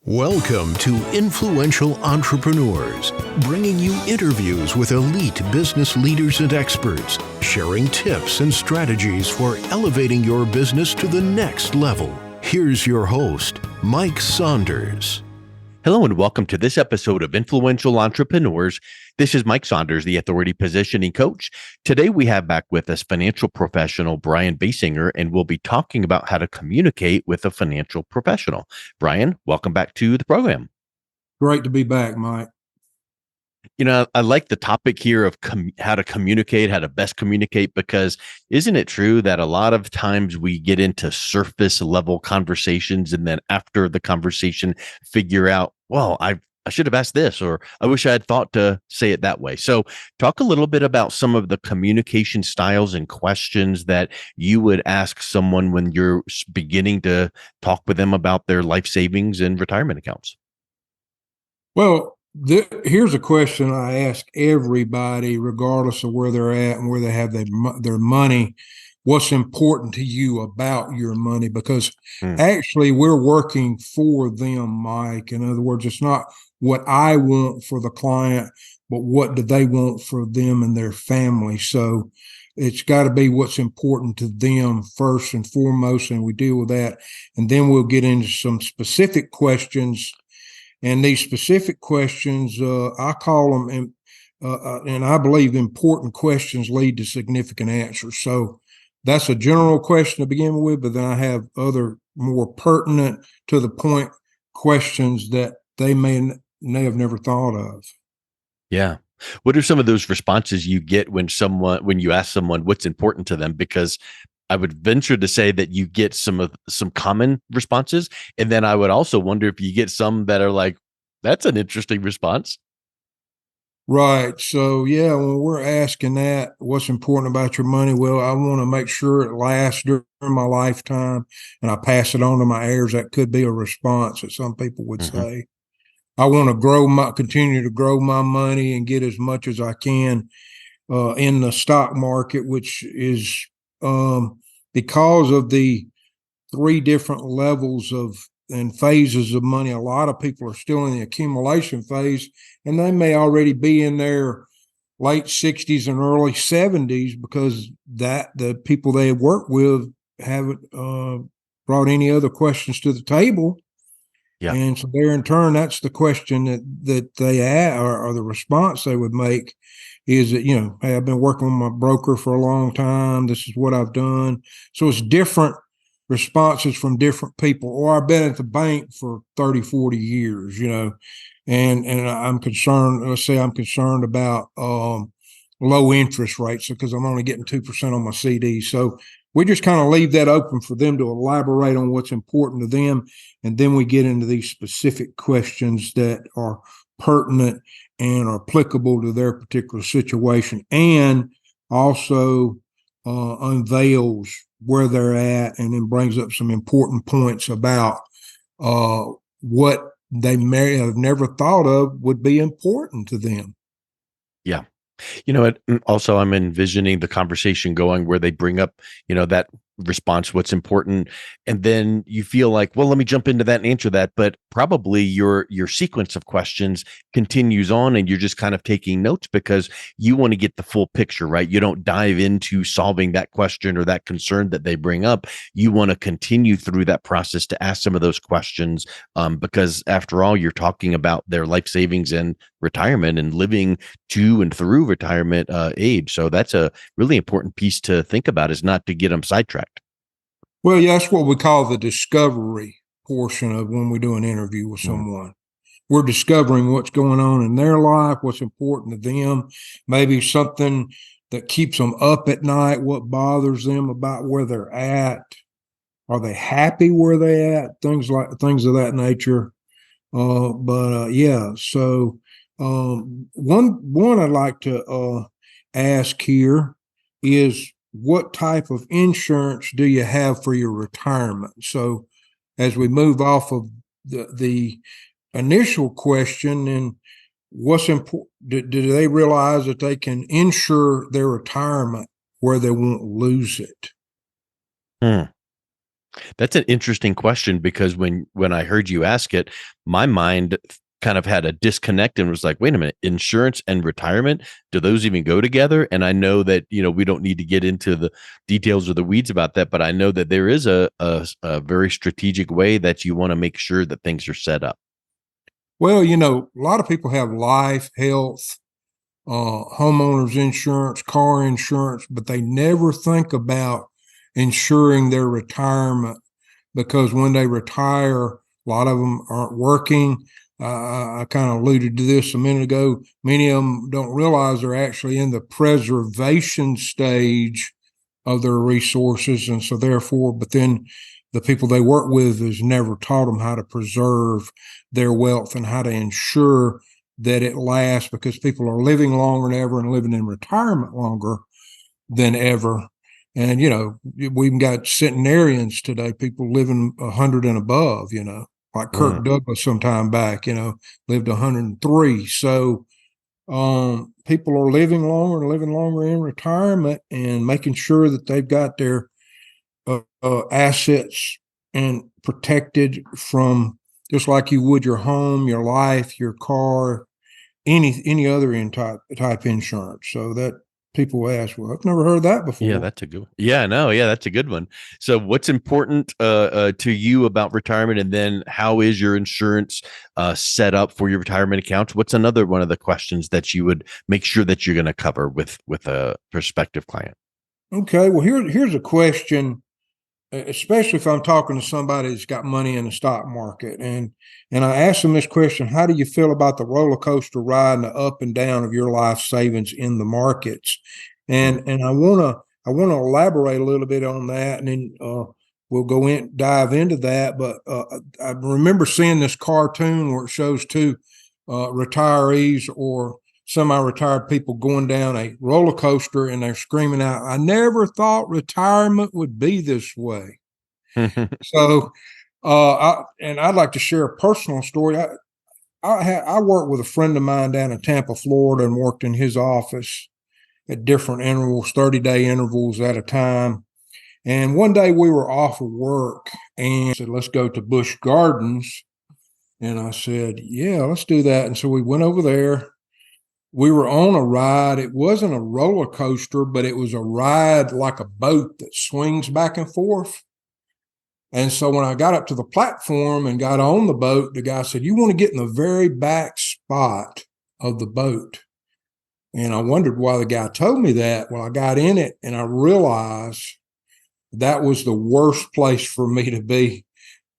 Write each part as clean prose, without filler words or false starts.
Welcome to Influential Entrepreneurs, bringing you interviews with elite business leaders and experts, sharing tips and strategies for elevating your business to the next level. Here's your host, Mike Saunders. Hello and welcome to this episode of Influential Entrepreneurs. This is Mike Saunders, the Authority Positioning Coach. Today we have back with us financial professional Bryan Baysinger, and we'll be talking about how to communicate with a financial professional. Bryan, welcome back to the program. Great to be back, Mike. You know, I like the topic here of how to communicate, how to best communicate, because isn't it true that a lot of times we get into surface level conversations and then after the conversation figure out, well, I should have asked this, or I wish I had thought to say it that way. So talk a little bit about some of the communication styles and questions that you would ask someone when you're beginning to talk with them about their life savings and retirement accounts. Well, here's a question I ask everybody, regardless of where they're at and where they have their money. What's important to you about your money? Because actually we're working for them, Mike. In other words, it's not what I want for the client, but what do they want for them and their family? So it's got to be what's important to them first and foremost, and we deal with that. And then we'll get into some specific questions. And these specific questions, I call them, and I believe important questions lead to significant answers. So that's a general question to begin with, but then I have other more pertinent to the point questions that they may have never thought of. Yeah. What are some of those responses you get when you ask someone what's important to them? Because I would venture to say that you get some common responses. And then I would also wonder if you get some that are like, that's an interesting response. Right. So, yeah, when we're asking that, what's important about your money? Well, I want to make sure it lasts during my lifetime and I pass it on to my heirs. That could be a response that some people would say. I want to continue to grow my money and get as much as I can in the stock market, which is because of the three different levels and phases of money. A lot of people are still in the accumulation phase, and they may already be in their late 60s and early 70s because the people they have worked with haven't brought any other questions to the table. Yeah. And so there, in turn, that's the question that they ask, or the response they would make is that, hey, I've been working with my broker for a long time. This is what I've done. So it's different responses from different people. Or I've been at the bank for 30, 40 years, and I'm concerned, let's say I'm concerned about low interest rates because I'm only getting 2% on my CD. So we just kind of leave that open for them to elaborate on what's important to them. And then we get into these specific questions that are pertinent and are applicable to their particular situation, and also unveils where they're at, and then brings up some important points about what they may have never thought of would be important to them. Yeah. Also I'm envisioning the conversation going where they bring up, that response, what's important. And then you feel like, well, let me jump into that and answer that. But probably your sequence of questions continues on and you're just kind of taking notes because you want to get the full picture, right? You don't dive into solving that question or that concern that they bring up. You want to continue through that process to ask some of those questions because after all, you're talking about their life savings and retirement and living to and through retirement age. So that's a really important piece to think about, is not to get them sidetracked. Well, yeah, that's what we call the discovery portion of when we do an interview with someone. We're discovering what's going on in their life, what's important to them, maybe something that keeps them up at night, what bothers them about where they're at. Are they happy where they're at? Things of that nature. So one I'd like to ask here is, what type of insurance do you have for your retirement? So as we move off of the initial question, and what's important, do they realize that they can insure their retirement where they won't lose it? That's an interesting question because when I heard you ask it, my mind kind of had a disconnect and was like, wait a minute, insurance and retirement, do those even go together? And I know that, we don't need to get into the details or the weeds about that, but I know that there is a very strategic way that you want to make sure that things are set up. Well, a lot of people have life, health, homeowners insurance, car insurance, but they never think about insuring their retirement because when they retire, a lot of them aren't working. I kind of alluded to this a minute ago. Many of them don't realize they're actually in the preservation stage of their resources. And so therefore, but then the people they work with has never taught them how to preserve their wealth and how to ensure that it lasts, because people are living longer than ever and living in retirement longer than ever. And, we even got centenarians today, people living 100 and above, like Kirk Douglas some time back, lived 103. So people are living longer in retirement and making sure that they've got their assets and protected from, just like you would your home, your life, your car, any other type insurance. So that people ask, well, I've never heard that before. Yeah, that's a good one. Yeah, no, yeah, that's a good one. So what's important to you about retirement, and then how is your insurance set up for your retirement accounts? What's another one of the questions that you would make sure that you're going to cover with a prospective client? Okay, well, here's a question, especially if I'm talking to somebody that's got money in the stock market. And I ask them this question: how do you feel about the roller coaster ride and the up and down of your life savings in the markets? And I want to elaborate a little bit on that, and then we'll dive into that. But I remember seeing this cartoon where it shows two retirees or semi-retired people going down a roller coaster, and they're screaming out, "I never thought retirement would be this way." So, I'd like to share a personal story. I worked with a friend of mine down in Tampa, Florida, and worked in his office at different intervals, 30-day intervals at a time. And one day we were off of work and said, let's go to Busch Gardens. And I said, yeah, let's do that. And so we went over there. We were on a ride. It wasn't a roller coaster, but it was a ride like a boat that swings back and forth. And so when I got up to the platform and got on the boat, the guy said, you want to get in the very back spot of the boat. And I wondered why the guy told me that. Well, I got in it and I realized that was the worst place for me to be,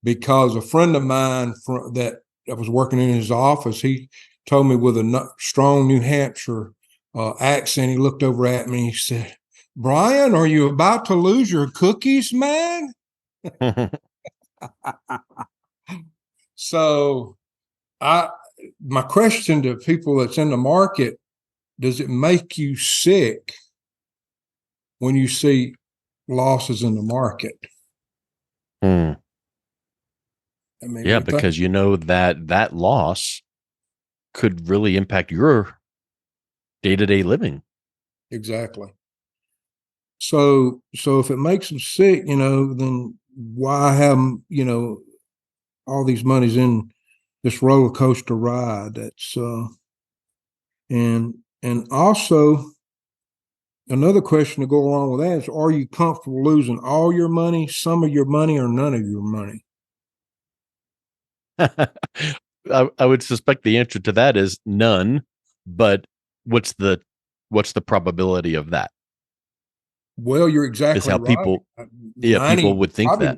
because a friend of mine that I was working in his office, he told me with a strong New Hampshire accent, he looked over at me and he said, Bryan, are you about to lose your cookies, man? So my question to people that's in the market, does it make you sick when you see losses in the market? I mean, yeah, because that loss could really impact your day-to-day living. Exactly. So if it makes them sick, then why have them, all these monies in this roller coaster ride? That's and also another question to go along with that is, are you comfortable losing all your money, some of your money, or none of your money? I would suspect the answer to that is none, but what's the probability of that? Well, you're Is exactly how right. people would think that.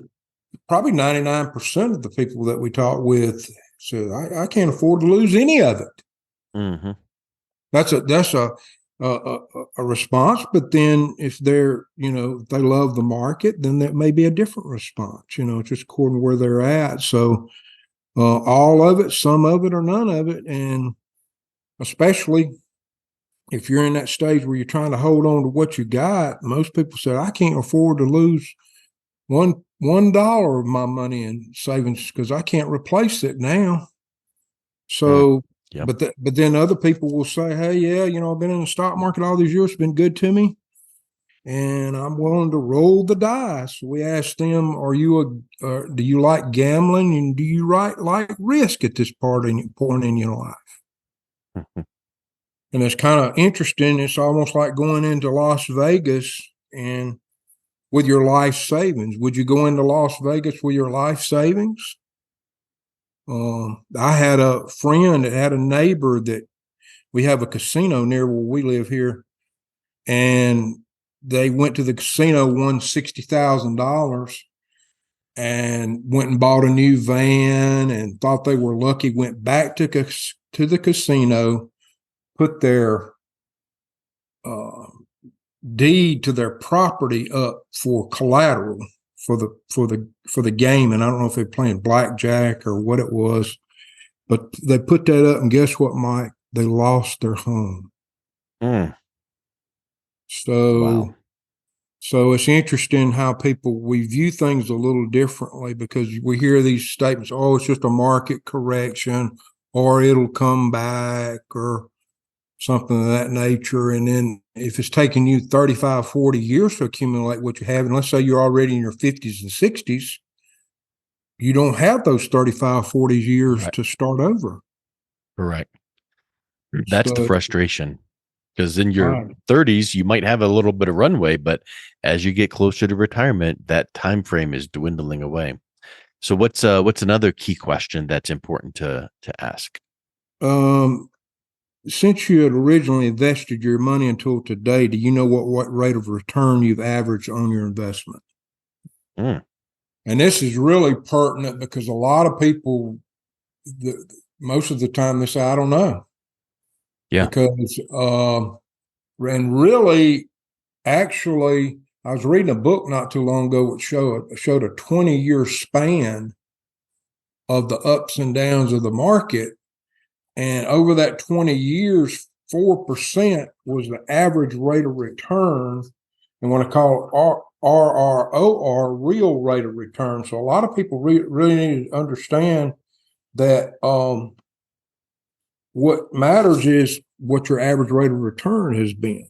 Probably 99% of the people that we talk with say, I can't afford to lose any of it. Mm-hmm. That's a response. But then if they're, if they love the market, then that may be a different response, just according to where they're at. So all of it, some of it, or none of it. And especially if you're in that stage where you're trying to hold on to what you got, most people say, I can't afford to lose $1 of my money in savings because I can't replace it now. So, Yep. but then other people will say, hey, yeah, I've been in the stock market all these years, it's been good to me. and I'm willing to roll the dice. We asked them, do you like gambling, and do you like risk at this point in your life? And it's kind of interesting. It's almost like going into Las Vegas and with your life savings. Would you go into Las Vegas with your life savings? I had a friend that had a neighbor that we have a casino near where we live here, and they went to the casino, won $60,000, and went and bought a new van and thought they were lucky. Went back to the casino, put their deed to their property up for collateral for the game. And I don't know if they're playing blackjack or what it was, but they put that up, and guess what, Mike? They lost their home. So, wow. So it's interesting how we view things a little differently, because we hear these statements, oh, it's just a market correction, or it'll come back, or something of that nature. And then if it's taking you 35, 40 years to accumulate what you have, and let's say you're already in your 50s and 60s, you don't have those 35, 40 years to start over. Correct. That's the So, frustration, because in your right. 30s, you might have a little bit of runway, but as you get closer to retirement, that time frame is dwindling away. So what's another key question that's important to ask? Since you had originally invested your money until today, do you know what rate of return you've averaged on your investment? And this is really pertinent because a lot of people, most of the time, they say, I don't know. Yeah. Because, and really, actually, I was reading a book not too long ago which showed a 20-year span of the ups and downs of the market. And over that 20 years, 4% was the average rate of return. And what I call RROR, real rate of return. So a lot of people really need to understand that what matters is what your average rate of return has been,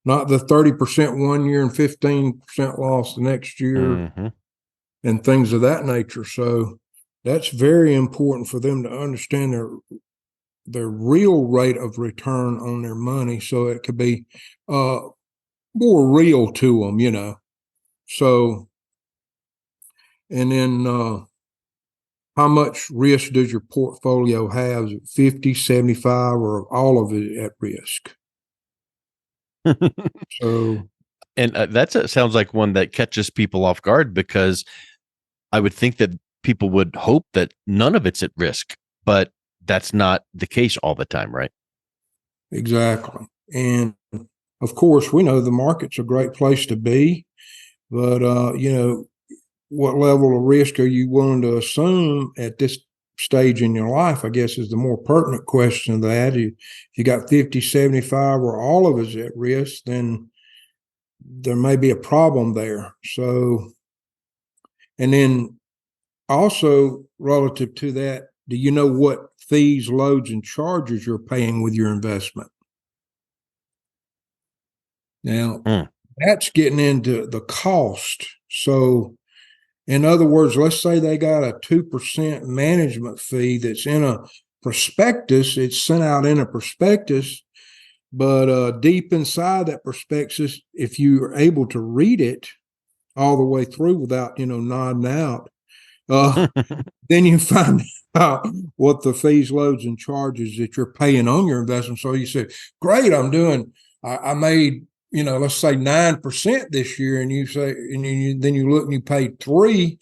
not the 30% one year and 15% loss the next year, and things of that nature. So that's very important for them to understand their real rate of return on their money, so it could be more real to them, So, and then how much risk does your portfolio have? Is it 50, 75, or all of it at risk? So, and sounds like one that catches people off guard, because I would think that people would hope that none of it's at risk, but that's not the case all the time, right? Exactly. And of course, we know the market's a great place to be, but what level of risk are you willing to assume at this stage in your life, I guess, is the more pertinent question of that. If you got 50, 75, or all of us at risk, then there may be a problem there. So, and then also relative to that, do you know what fees, loads, and charges you're paying with your investment? Now, that's getting into the cost. So, in other words, let's say they got a 2% management fee that's in a prospectus. It's sent out in a prospectus, but deep inside that prospectus, if you are able to read it all the way through without, nodding out, then you find out what the fees, loads, and charges that you're paying on your investment. So you say, great, I made, let's say 9% this year. And you say, and then you look and you paid 3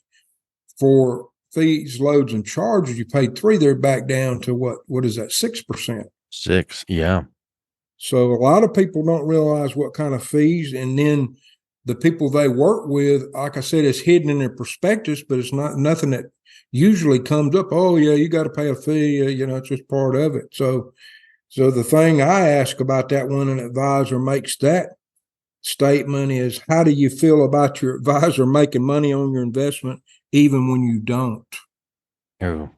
for fees, loads, and charges. You paid 3, they're back down to what is that? 6%. 6. Yeah. So a lot of people don't realize what kind of fees, and then the people they work with, like I said, it's hidden in their prospectus, but it's nothing that usually comes up. Oh yeah, you got to pay a fee. It's just part of it. So the thing I ask about that when an advisor makes that statement is, how do you feel about your advisor making money on your investment even when you don't? Oh,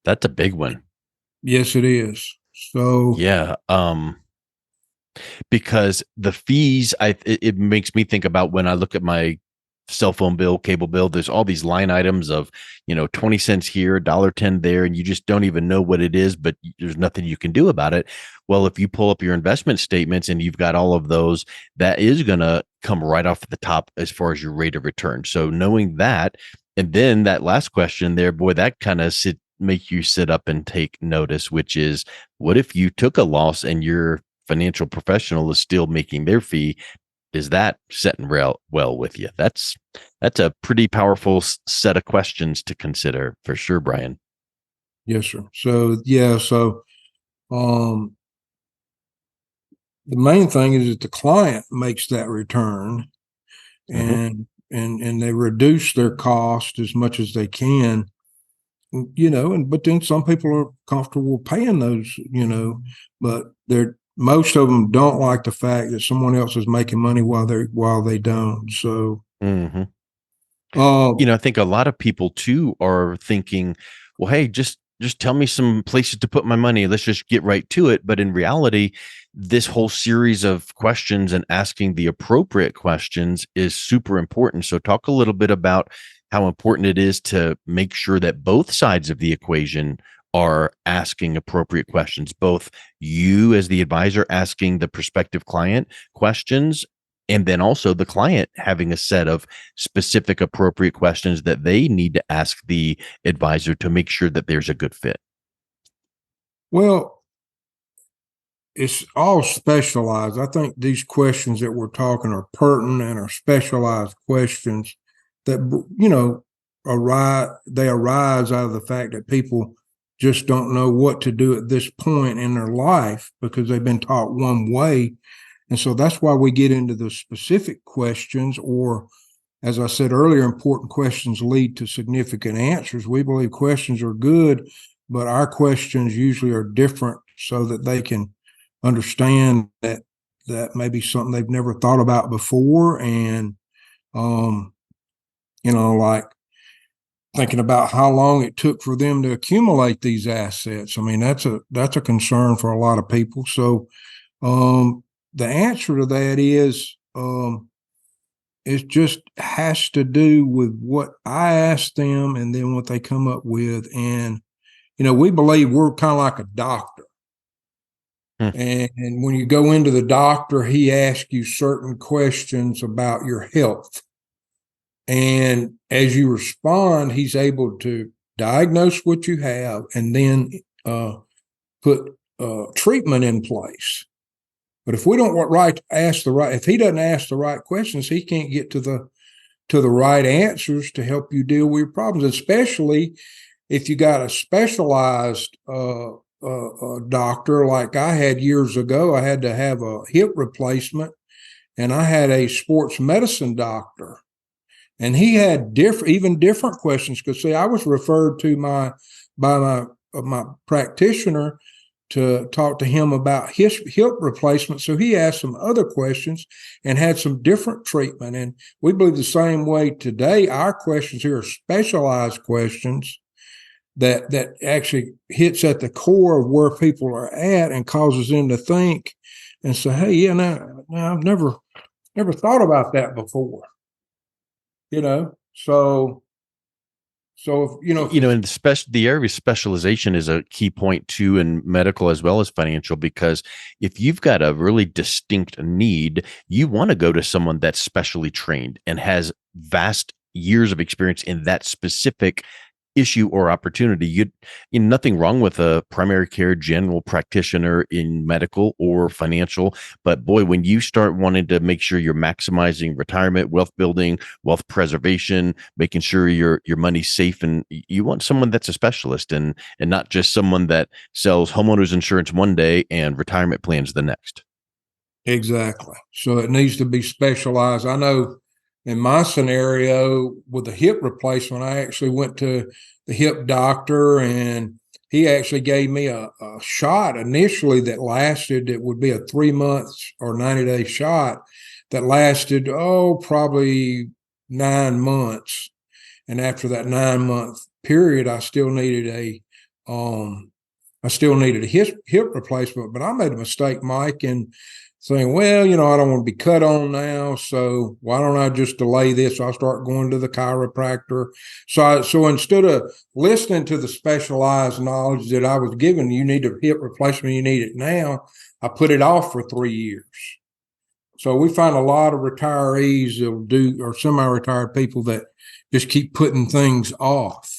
that's a big one. Yes, it is. So Yeah. Because the fees, it makes me think about when I look at my cell phone bill, cable bill, there's all these line items of, 20 cents here, $1.10 there, and you just don't even know what it is, but there's nothing you can do about it. Well, if you pull up your investment statements and you've got all of those, that is going to come right off the top as far as your rate of return. So knowing that, and then that last question there, boy, that kind of make you sit up and take notice, which is, what if you took a loss and your financial professional is still making their fee? Is that setting well with you? That's a pretty powerful set of questions to consider for sure, Bryan. Yes, sir. So yeah, um, the main thing is that the client makes that return, Mm-hmm. and they reduce their cost as much as they can, but then some people are comfortable paying those, but most of them don't like the fact that someone else is making money while they don't. So, Mm-hmm. uh, I think a lot of people too are thinking, well, hey, just tell me some places to put my money. Let's just get right to it. But in reality, this whole series of questions and asking the appropriate questions is super important. So talk a little bit about how important it is to make sure that both sides of the equation are asking appropriate questions, both you as the advisor asking the prospective client questions, and then also the client having a set of specific appropriate questions that they need to ask the advisor to make sure that there's a good fit. well, it's all specialized. I think these questions that we're talking are pertinent and are specialized questions that, arise out of the fact that people just don't know what to do at this point in their life because they've been taught one way. And so that's why we get into the specific questions, or as I said earlier, important questions lead to significant answers. We believe questions are good, but our questions usually are different so that they can understand that may be something they've never thought about before. And, like thinking about how long it took for them to accumulate these assets. I mean, that's a concern for a lot of people. So, the answer to that is, it just has to do with what I ask them and then what they come up with. And, we believe we're kind of like a doctor. Hmm. And when you go into the doctor, he asks you certain questions about your health. And as you respond, he's able to diagnose what you have and then put treatment in place. But if we don't if he doesn't ask the right questions, he can't get to the right answers to help you deal with your problems, especially if you got a specialized doctor like I had years ago. I had to have a hip replacement, and I had a sports medicine doctor, and he had different questions. Because see, I was referred to by my practitioner to talk to him about his hip replacement. So he asked some other questions and had some different treatment. And we believe the same way today. Our questions here are specialized questions that actually hits at the core of where people are at and causes them to think and say, hey, yeah, now I've never thought about that before. So And the area of specialization is a key point too in medical as well as financial, because if you've got a really distinct need, you want to go to someone that's specially trained and has vast years of experience in that specific issue or opportunity. Nothing wrong with a primary care general practitioner in medical or financial, but boy, when you start wanting to make sure you're maximizing retirement, wealth building, wealth preservation, making sure your money's safe, and you want someone that's a specialist and not just someone that sells homeowners insurance one day and retirement plans the next. exactly. So it needs to be specialized. I know in my scenario with the hip replacement, I actually went to the hip doctor, and he actually gave me a shot initially that lasted, it would be a 3 months or 90-day shot that lasted, probably 9 months. And after that 9-month period, I still needed a hip replacement. But I made a mistake, Mike, and saying, well, I don't want to be cut on now, so why don't I just delay this? I'll start going to the chiropractor. So instead of listening to the specialized knowledge that I was given, you need a hip replacement, you need it now, I put it off for 3 years. So we find a lot of retirees or semi-retired people that just keep putting things off,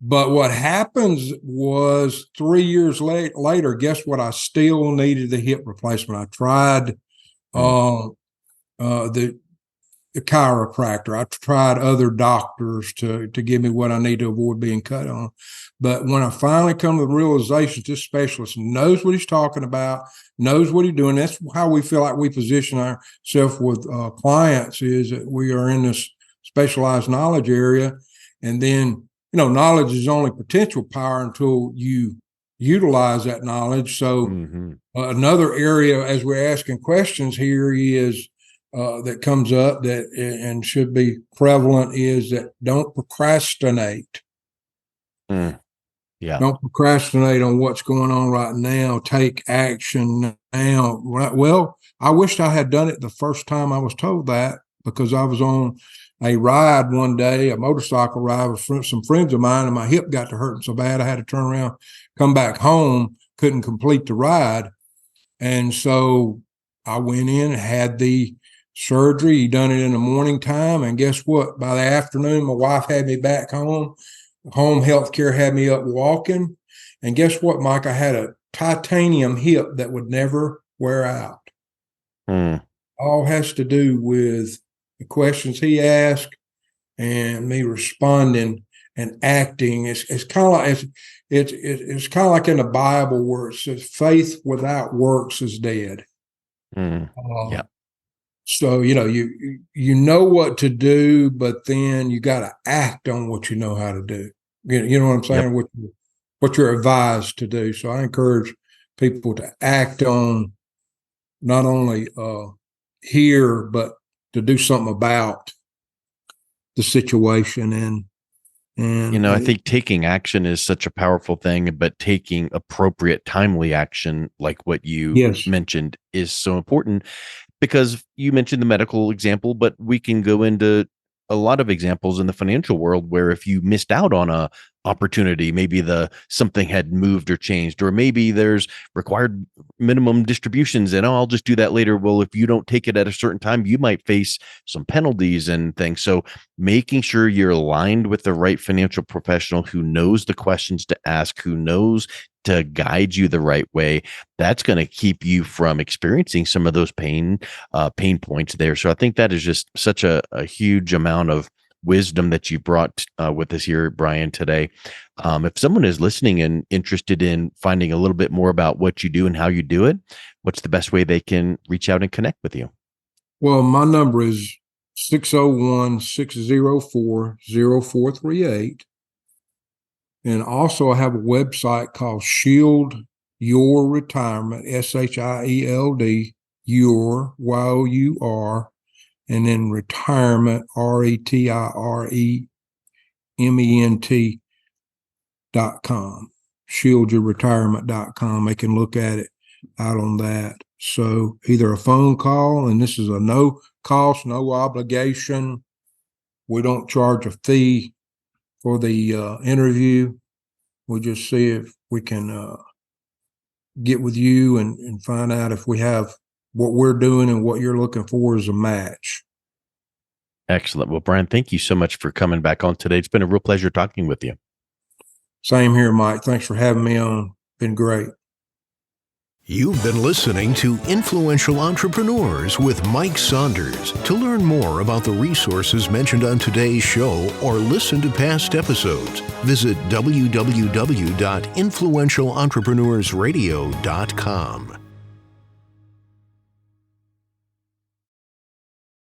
But what happens was 3 years later, guess what? I still needed the hip replacement. I tried the chiropractor. I tried other doctors to give me what I need to avoid being cut on. But when I finally come to the realization this specialist knows what he's talking about, knows what he's doing, that's how we feel like we position ourselves with clients, is that we are in this specialized knowledge area. And then, knowledge is only potential power until you utilize that knowledge. So another area, as we're asking questions here, is that comes up and should be prevalent, is that don't procrastinate. Yeah. Don't procrastinate on what's going on right now. Take action now. Well, I wished I had done it the first time I was told that, because I was on a ride one day, a motorcycle ride with some friends of mine, and my hip got to hurting so bad I had to turn around, come back home, couldn't complete the ride. And so I went in and had the surgery. He done it in the morning time. And guess what? By the afternoon, my wife had me back home. Home health care had me up walking. And guess what, Mike? I had a titanium hip that would never wear out. All has to do with the questions he asked and me responding and acting. It's kind of like it's kind of like in the Bible where it says faith without works is dead. Yeah. So you know what to do, but then you got to act on what you know how to do. You know what I'm saying? Yep. What you're advised to do. So I encourage people to act on not only hear, but to do something about the situation. And I think taking action is such a powerful thing, but taking appropriate, timely action, like what you mentioned, is so important, because you mentioned the medical example, but we can go into a lot of examples in the financial world where if you missed out on a opportunity, maybe something had moved or changed, or maybe there's required minimum distributions and I'll just do that later. Well, if you don't take it at a certain time, you might face some penalties and things. So making sure you're aligned with the right financial professional who knows the questions to ask, who knows to guide you the right way, that's going to keep you from experiencing some of those pain points there. So I think that is just such a huge amount of wisdom that you brought with us here, Bryan, today. If someone is listening and interested in finding a little bit more about what you do and how you do it, what's the best way they can reach out and connect with you? Well, my number is 601-604-0438. And also I have a website called Shield Your Retirement, SHIELD, Your, YOUR, and then retirement, RETIREMENT.com, shieldyourretirement.com. They can look at it out on that. So either a phone call, and this is a no cost, no obligation. We don't charge a fee for the interview. We'll just see if we can get with you and find out if we have what we're doing and what you're looking for is a match. Excellent. Well, Bryan, thank you so much for coming back on today. It's been a real pleasure talking with you. Same here, Mike. Thanks for having me on. Been great. You've been listening to Influential Entrepreneurs with Mike Saunders. To learn more about the resources mentioned on today's show or listen to past episodes, visit www.influentialentrepreneursradio.com.